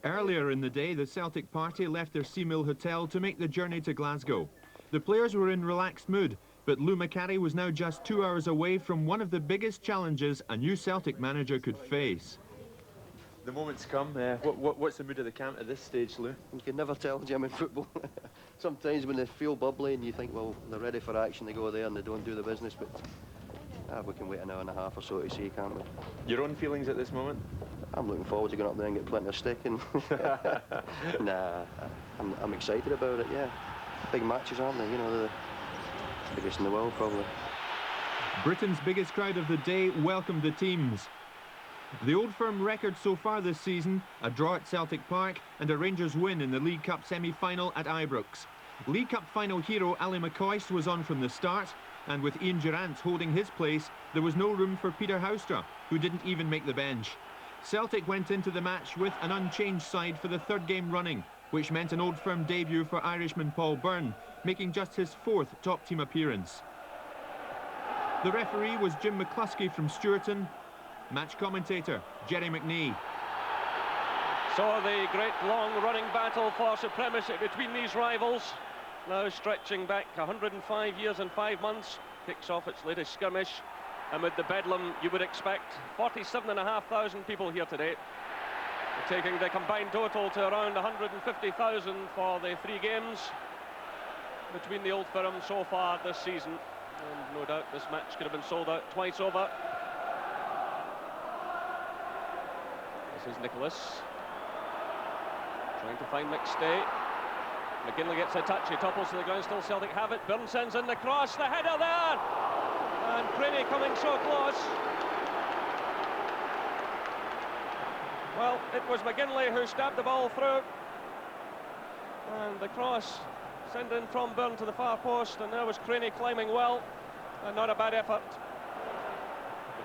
Earlier in the day, the Celtic party left their Seamill hotel to make the journey to Glasgow. The players were in relaxed mood, but Lou Macari was now just 2 hours away from one of the biggest challenges a new Celtic manager could face. The moment's come. What's the mood of the camp at this stage, Lou? You can never tell, Jim, in football. Sometimes when they feel bubbly and you think, well, they're ready for action, they go there and they don't do the business, but we can wait an hour and a half or so to see, can't we? Your own feelings at this moment? I'm looking forward to going up there and get plenty of stick. And nah, I'm excited about it, yeah. Big matches, aren't they? You know, they're the biggest in the world, probably. Britain's biggest crowd of the day welcomed the teams. The Old Firm record so far this season, a draw at Celtic Park and a Rangers win in the League Cup semi-final at Ibrox. League Cup final hero Ali McCoist was on from the start, and with Ian Durrant holding his place, there was no room for Peter Houstra, who didn't even make the bench. Celtic went into the match with an unchanged side for the third game running, which meant an Old Firm debut for Irishman Paul Byrne, making just his fourth top-team appearance. The referee was Jim McCluskey from Stewarton. Match commentator, Jerry McNee. So the great long-running battle for supremacy between these rivals, now stretching back 105 years and 5 months, kicks off its latest skirmish. Amid the bedlam you would expect, 47,500 people here today, taking the combined total to around 150,000 for the 3 games between the Old Firm so far this season. And no doubt this match could have been sold out twice over. This is Nicholas trying to find McStay. McGinley gets a touch, he topples to the ground, still Celtic have it. Byrne sends in the cross, the header there! And Craney coming so close. Well, it was McGinley who stabbed the ball through. And the cross sent in from Byrne to the far post, and there was Craney climbing well, and not a bad effort.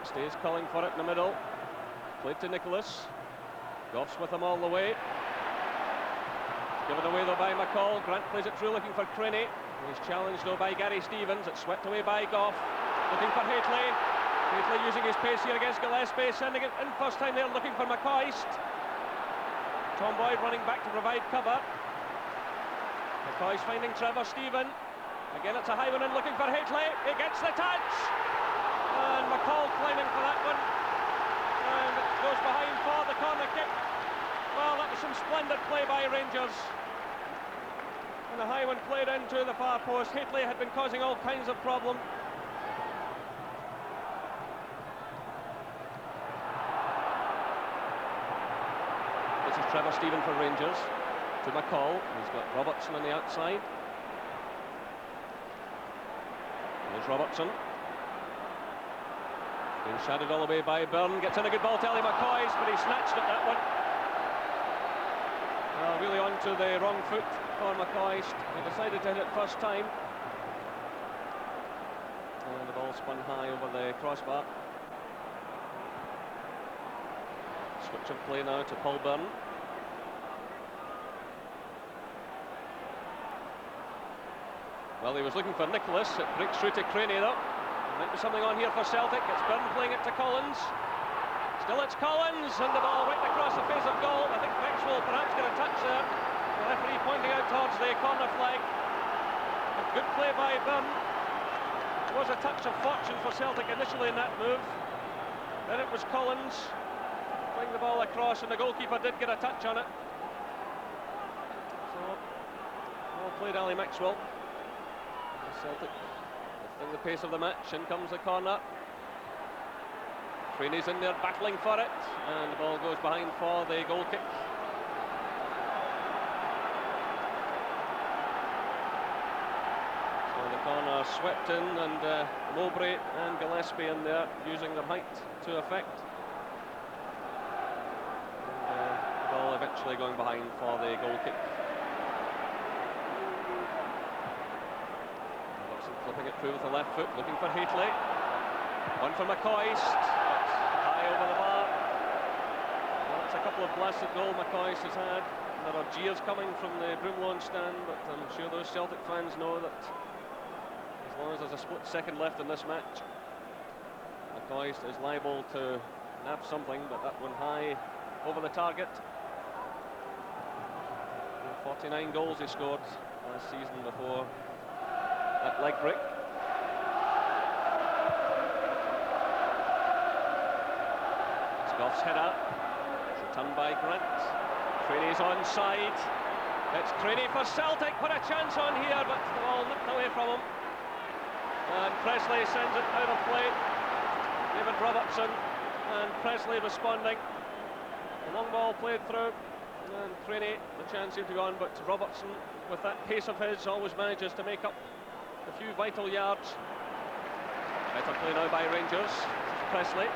McStay's calling for it in the middle. Played to Nicholas. Goff's with him all the way. Given away though by McCall. Grant plays it through looking for Craney. He's challenged though by Gary Stevens. It's swept away by Goff. Looking for Haitley. Haitley using his pace here against Gillespie. Sending it in first time there looking for McCoist. Tom Boyd running back to provide cover. McCoist finding Trevor Stephen. Again it's a high one in looking for Haitley. He gets the touch. And McCall climbing for that one. And it goes behind for the corner kick. Well, that was some splendid play by Rangers. And the high one played into the far post. Haitley had been causing all kinds of problems. This is Trevor Stephen for Rangers. To McCall. He's got Robertson on the outside. There's Robertson. Being shadowed all the way by Byrne. Gets in a good ball to Ali McCoist, but he snatched at that one. Really onto the wrong foot for McCoist. He decided to hit it first time. And the ball spun high over the crossbar. Switch of play now to Paul Byrne. Well, he was looking for Nicholas. It breaks through to Craney though. Might be something on here for Celtic. It's Byrne playing it to Collins. Still it's Collins, and the ball right across the face of goal. I think Maxwell perhaps get a touch there. The referee pointing out towards the corner flag. A good play by Byrne. It was a touch of fortune for Celtic initially in that move. Then it was Collins playing the ball across, and the goalkeeper did get a touch on it. So, well played Ali Maxwell. Celtic lifting the pace of the match. In comes the corner. Craney's in there battling for it, and the ball goes behind for the goal kick. So the corner swept in, and Mowbray and Gillespie in there using their height to effect. And the ball eventually going behind for the goal kick. Robertson flipping it through with the left foot, looking for Haitley. One for McCoist. Over the bar. Well, it's a couple of blasted goals McCoist has had. There are jeers coming from the Broomloan stand, but I'm sure those Celtic fans know that as long as there's a split second left in this match, McCoist is liable to nab something, but that one high over the target. 49 goals he scored last season before that leg break. It's Goff's header. It's returned by Grant. Craney's onside. It's Craney for Celtic. What a chance on here, but the ball nipped away from him. And Presley sends it out of play. David Robertson and Presley responding. The long ball played through, and Craney, the chance seemed to go on, but Robertson, with that pace of his, always manages to make up a few vital yards. Better play now by Rangers. Presley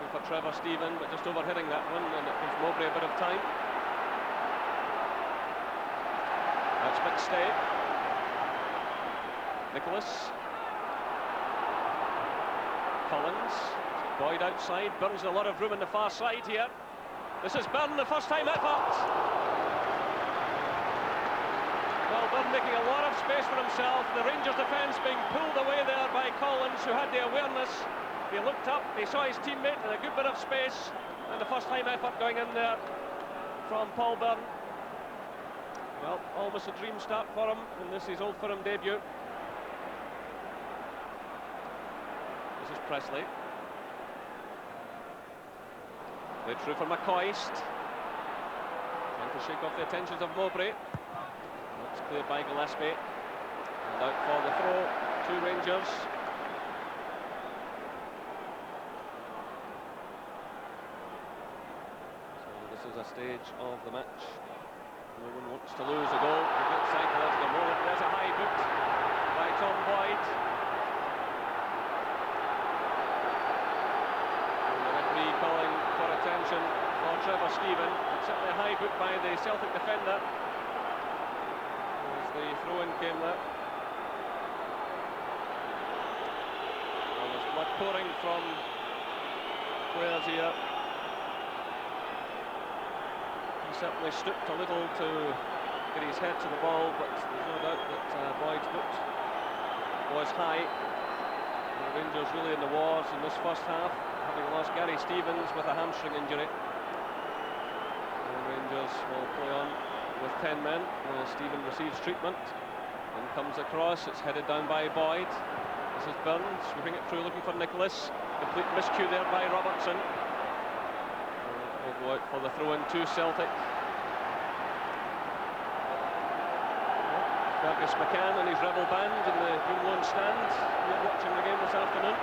looking for Trevor Stephen, but just overhitting that one, and it gives Mowbray a bit of time. That's McStay. Nicholas. Collins. Boyd outside. Burns a lot of room in the far side here. This is Byrne, the first time effort. Well, Byrne making a lot of space for himself. The Rangers defence being pulled away there by Collins, who had the awareness. He looked up, he saw his teammate in a good bit of space, and the first time effort going in there from Paul Byrne. Well, almost a dream start for him in this his Old Firm debut. This is Presley. Played through for McCoist. Trying to shake off the attentions of Mowbray. That's cleared by Gillespie. And out for the throw to Rangers. So this is a stage of the match. No one wants to lose a goal. A good psychological moment. There's a high boot by Tom Boyd. And the referee calling for attention for Trevor Stephen. It's certainly a high boot by the Celtic defender as the throw-in came there. Well, there's blood pouring from players here. He certainly stooped a little to get his head to the ball, but there's no doubt that Boyd's boot was high. The Rangers really in the wars in this first half, having lost Gary Stevens with a hamstring injury. The Rangers will play on with 10 men as Stephen receives treatment. In comes the cross, it's headed down by Boyd. This is Byrne, sweeping it through, looking for Nicholas. Complete miscue there by Robertson. Will go out for the throw-in to Celtic. Fergus McCann and his rebel band in the Green Lawn stand. You're watching the game this afternoon.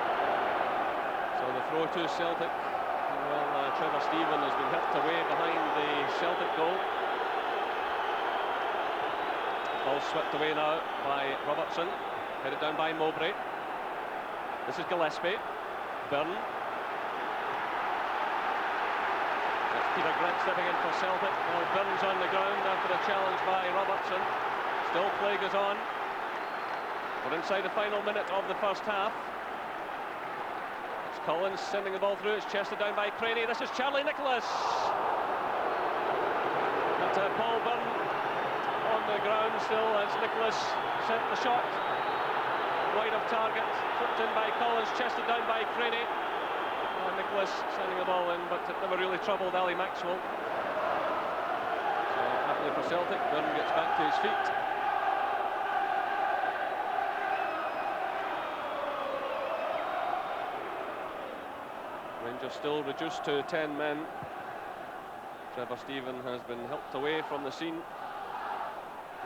So the throw to Celtic. Well, Trevor Stephen has been hit away behind the Celtic goal. Ball swept away now by Robertson. Headed down by Mowbray. This is Gillespie. Byrne. That's Peter Grant stepping in for Celtic. Well, Byrne's on the ground after a challenge by Robertson. Still play goes on. We're inside the final minute of the first half. It's Collins sending the ball through. It's chested down by Craney. This is Charlie Nicholas. But Paul Byrne on the ground still as Nicholas sent the shot wide of target. Flipped in by Collins, chested down by Craney. Nicholas sending the ball in, but it never really troubled Ali Maxwell. So happily for Celtic, Byrne gets back to his feet. Rangers still reduced to 10 men. Trevor Stephen has been helped away from the scene.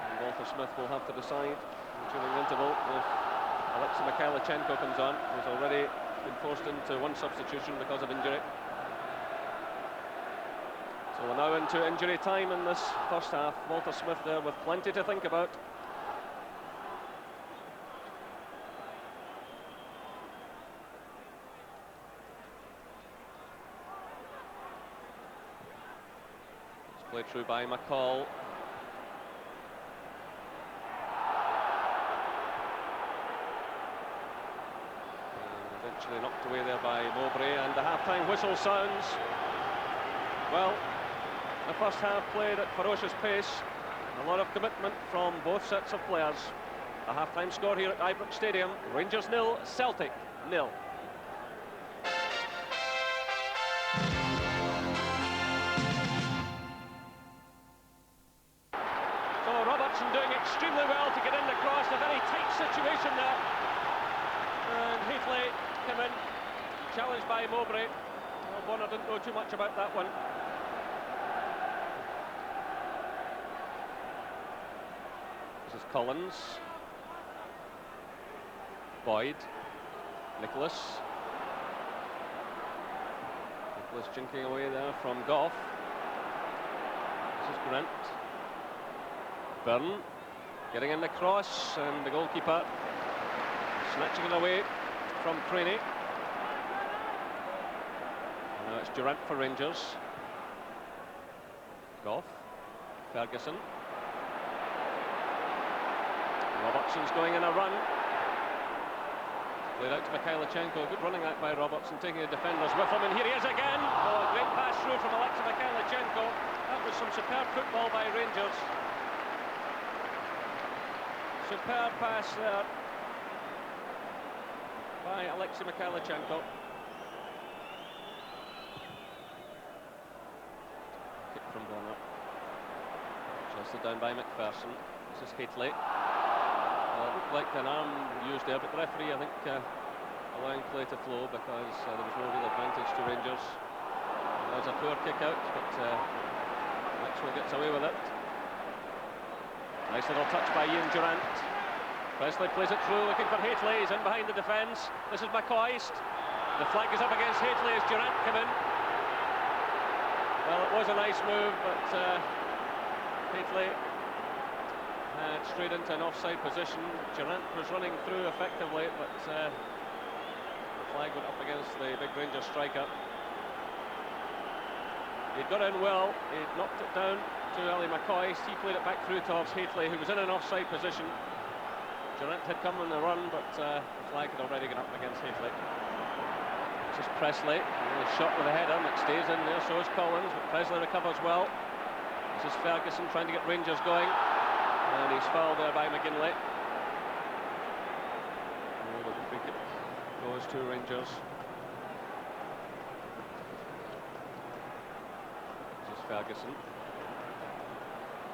And Walter Smith will have to decide during the interval if Alexei Mikhailichenko comes on, who's already been forced into one substitution because of injury. So we're now into injury time in this first half. Walter Smith there with plenty to think about. It's played through by McCall. Eventually knocked away there by Mowbray, and the half-time whistle sounds. Well, the first half played at ferocious pace. A lot of commitment from both sets of players. A half-time score here at Ibrox Stadium. Rangers 0, Celtic 0. Mowbray. Well, Bonner didn't know too much about that one. This is Collins. Boyd. Nicholas. Nicholas jinking away there from Goff. This is Grant. Byrne. Getting in the cross, and the goalkeeper snatching it away from Craney. Now it's Durant for Rangers. Goff. Ferguson. Robertson's going in a run. Played out to Mikhailichenko. Good running out by Robertson, taking the defenders with him, and here he is again. Oh, a great pass through from Alexei Mikhailichenko. That was some superb football by Rangers. Superb pass there by Alexei Mikhailichenko. Kick from Bonner. Chested down by McPherson. This is Haitley. It looked like an arm used there, but the referee, I think, allowing play to flow because there was no real advantage to Rangers. That was a poor kick out, but Maxwell gets away with it. Nice little touch by Ian Durant. Presley plays it through, looking for Haitley. He's in behind the defence. This is McCoist. The flag is up against Haitley as Durant came in. Well, it was a nice move, but Haitley had straight into an offside position. Durant was running through effectively, but the flag went up against the big Rangers striker. He'd got in well. He'd knocked it down to Ali McCoist. He played it back through towards Haitley, who was in an offside position. Durant had come on the run, but the flag had already gone up against Haitley. This is Presley. A shot with a header, and it stays in there. So is Collins, but Presley recovers well. This is Ferguson trying to get Rangers going, and he's fouled there by McGinley. Oh, the free kick goes to Rangers. This is Ferguson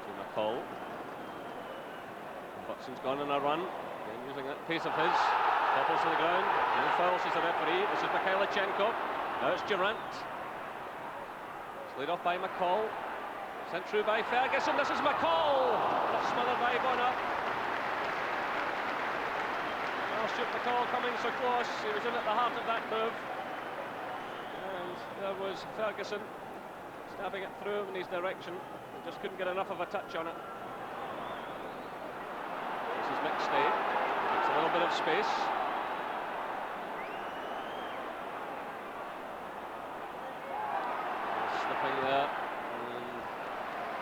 to McCall. Watson's gone on a run, again using that pace of his. Topples to the ground. No foul, says the referee. This is Mikhailichenko. Now it's Durant. It's laid off by McCall. Sent through by Ferguson. This is McCall. That's smothered by Bonner. Well, Stuart McCall coming so close. He was in at the heart of that move. And there was Ferguson stabbing it through in his direction. He just couldn't get enough of a touch on it. This is McStay. Gets a little bit of space. Slipping there.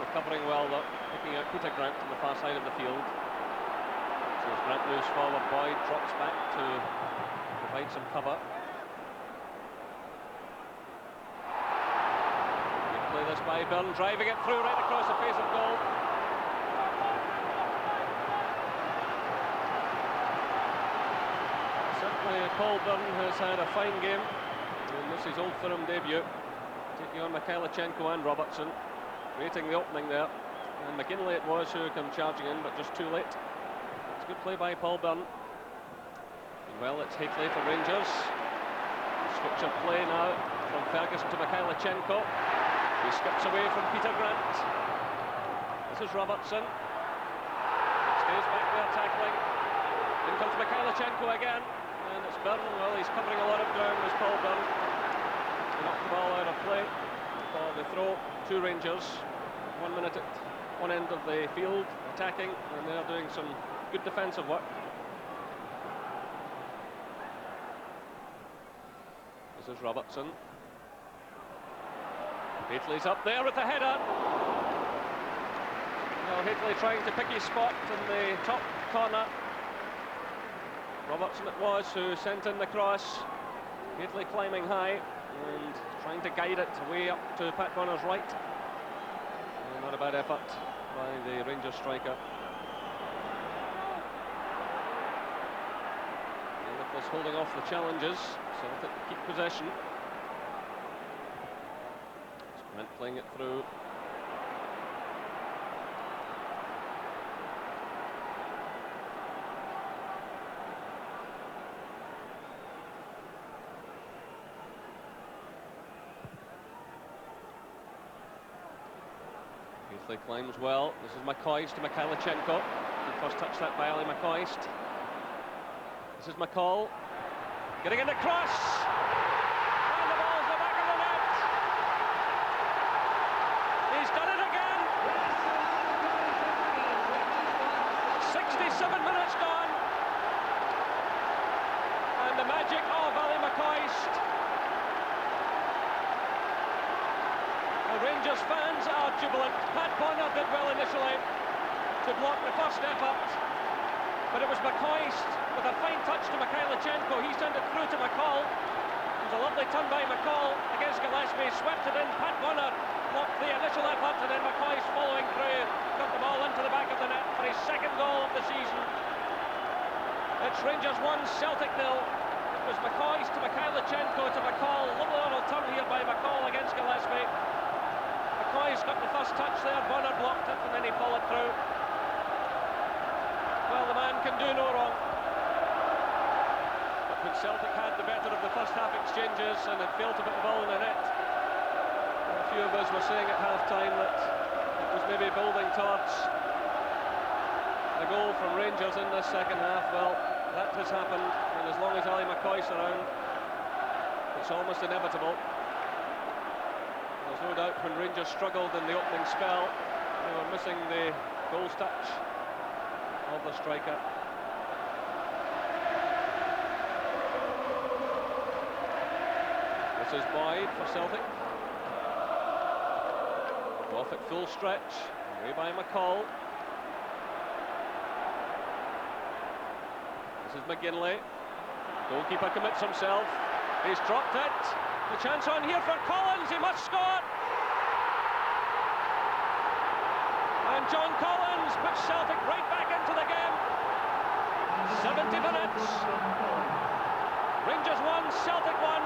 Recovering well, though, picking out Peter Grant on the far side of the field. So as Grant moves forward, Boyd drops back to provide some cover. Good play this by Byrne, driving it through right across the face of goal. Certainly Paul Byrne has had a fine game, and this is his Old Firm debut, taking on Mikhailichenko and Robertson. Creating the opening there, and McGinley it was who came charging in, but just too late. It's good play by Paul Byrne. And well, it's Haitley for Rangers. Switch of play now from Ferguson to Mikhailichenko. He skips away from Peter Grant. This is Robertson. Stays back there tackling. In comes Mikhailichenko again, and it's Byrne. Well, he's covering a lot of ground as Paul Byrne. He knocked the ball out of play for the throw to Rangers. 1 minute at one end of the field attacking, and they're doing some good defensive work. This is Robertson. Haitley's up there with the header. Well, Haitley trying to pick his spot in the top corner. Robertson it was who sent in the cross. Haitley climbing high and trying to guide it way up to Pat Bonner's right. Not a bad effort by the Rangers striker. Nicholas holding off the challenges, Celtic keep possession. Grant playing it through. Leafley climbs well. This is McCoist to Mikhailichenko. The first touch that by Ali McCoist. This is McCall. Getting in the cross. And the ball's the back of the net. He's done it again. 67 minutes gone. And the magic of Ali McCoist. The Rangers fans are jubilant. Pat Bonner did well initially to block the first effort, but it was McCoist with a fine touch to Mikhailichenko. He sent it through to McCall. It was a lovely turn by McCall against Gillespie, swept it in. Pat Bonner blocked the initial effort, and then McCoist following through, got the ball into the back of the net for his second goal of the season. It's Rangers 1, Celtic 0. It was McCoist to Mikhailichenko to McCall. Lovely little turn here by McCall against Gillespie. McCoist got the first touch there, Bonner blocked it, and then he followed through. Well, the man can do no wrong. But when Celtic had the better of the first half exchanges and had failed to put the ball in the net, a few of us were saying at half-time that it was maybe building towards the goal from Rangers in this second half. Well, that has happened, and as long as Ali McCoist's around, it's almost inevitable. There's no doubt when Rangers struggled in the opening spell, they were missing the goal's touch of the striker. This is Boyd for Celtic. Off at full stretch, away by McCall. This is McGinley. Goalkeeper commits himself. He's dropped it. The chance on here for Collins. He must score. And John Collins puts Celtic right back into the game. 70 minutes. Rangers 1, Celtic 1.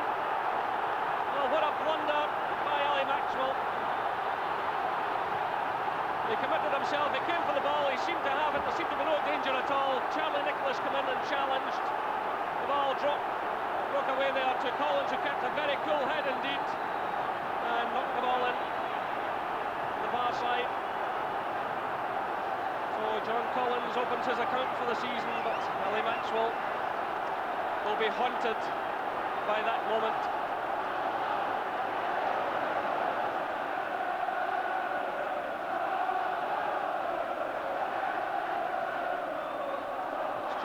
Oh, what a blunder by Ali Maxwell. He committed himself, he came for the ball, he seemed to have it, there seemed to be no danger at all. Charlie Nicholas came in and challenged. The ball broke away there to Collins, who kept a very cool head indeed, and knocked the ball in the far side. So John Collins opens his account for the season, but Ali Maxwell will be haunted by that moment.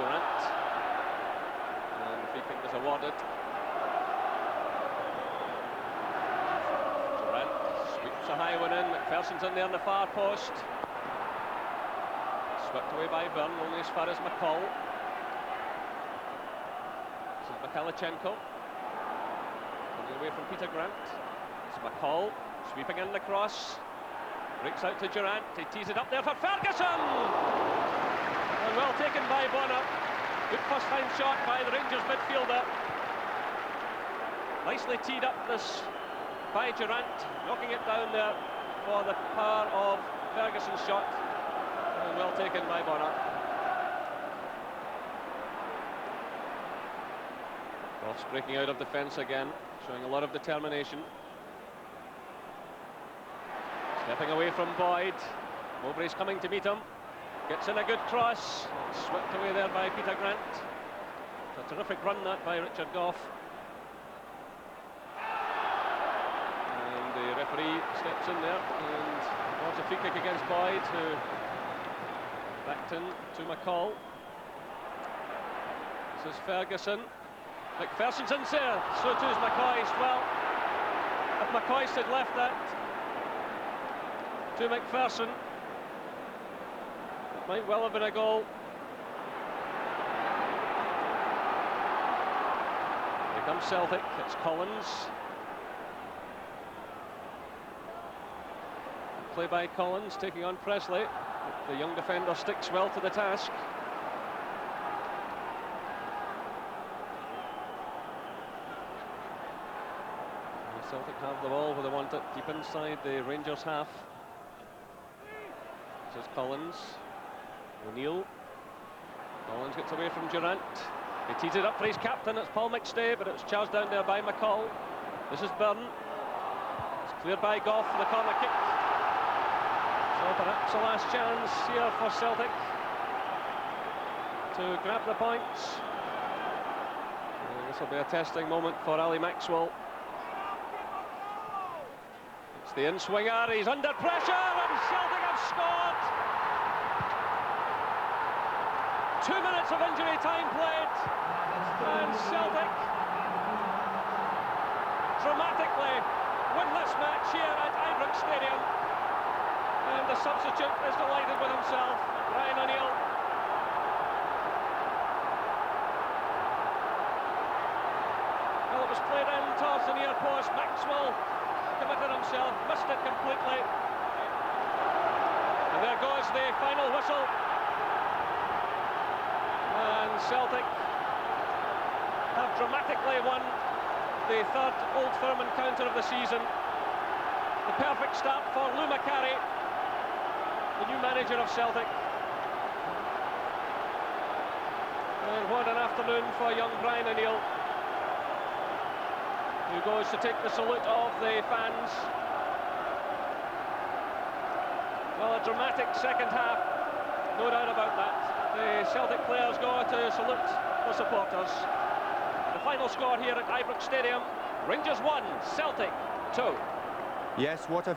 Durant, and the free kick is awarded. Durant sweeps a high one in. McPherson's in there on the far post. Swept away by Byrne, only as far as McCall. This is Mikhailichenko. Coming away from Peter Grant. It's McCall, sweeping in the cross. Breaks out to Durant. He tees it up there for Ferguson! And well taken by Bonner. Good first-time shot by the Rangers midfielder. Nicely teed up this by Durant, knocking it down there for the power of Ferguson's shot. And well taken by Bonner. Ross breaking out of defence again, showing a lot of determination. Stepping away from Boyd. Mowbray's coming to meet him. Gets in a good cross, swept away there by Peter Grant. It's a terrific run that by Richard Gough. And the referee steps in there and awards a free kick against Boyd, who backed in to McCall. This is Ferguson. McPherson's in there, so too is McCoist. Well, if McCoist had left that to McPherson, might well have been a goal. Here comes Celtic, it's Collins. Play by Collins, taking on Presley. The young defender sticks well to the task. And Celtic have the ball where they want it, deep inside the Rangers half. This is Collins. O'Neill. Collins gets away from Durant. He tees it up for his captain. It's Paul McStay, but it's charged down there by McCall. This is Byrne. It's cleared by Gough for the corner kick. So Well, perhaps a last chance here for Celtic to grab the points. This will be a testing moment for Ali Maxwell. It's the in-swinger, he's under pressure, and Celtic have scored! 2 minutes of injury time played, and Celtic dramatically win this match here at Ibrox Stadium. And the substitute is delighted with himself, Ryan O'Neill. Well, it was played in towards the near post. Maxwell committed himself, missed it completely. And there goes the final whistle. And Celtic have dramatically won the third Old Firm encounter of the season. The perfect start for Lou Macari, the new manager of Celtic. And what an afternoon for young Brian O'Neill, who goes to take the salute of the fans. Well, a dramatic second half, no doubt about that. The Celtic players go to salute the supporters. The final score here at Ibrox Stadium, Rangers 1, Celtic 2. Yes, what a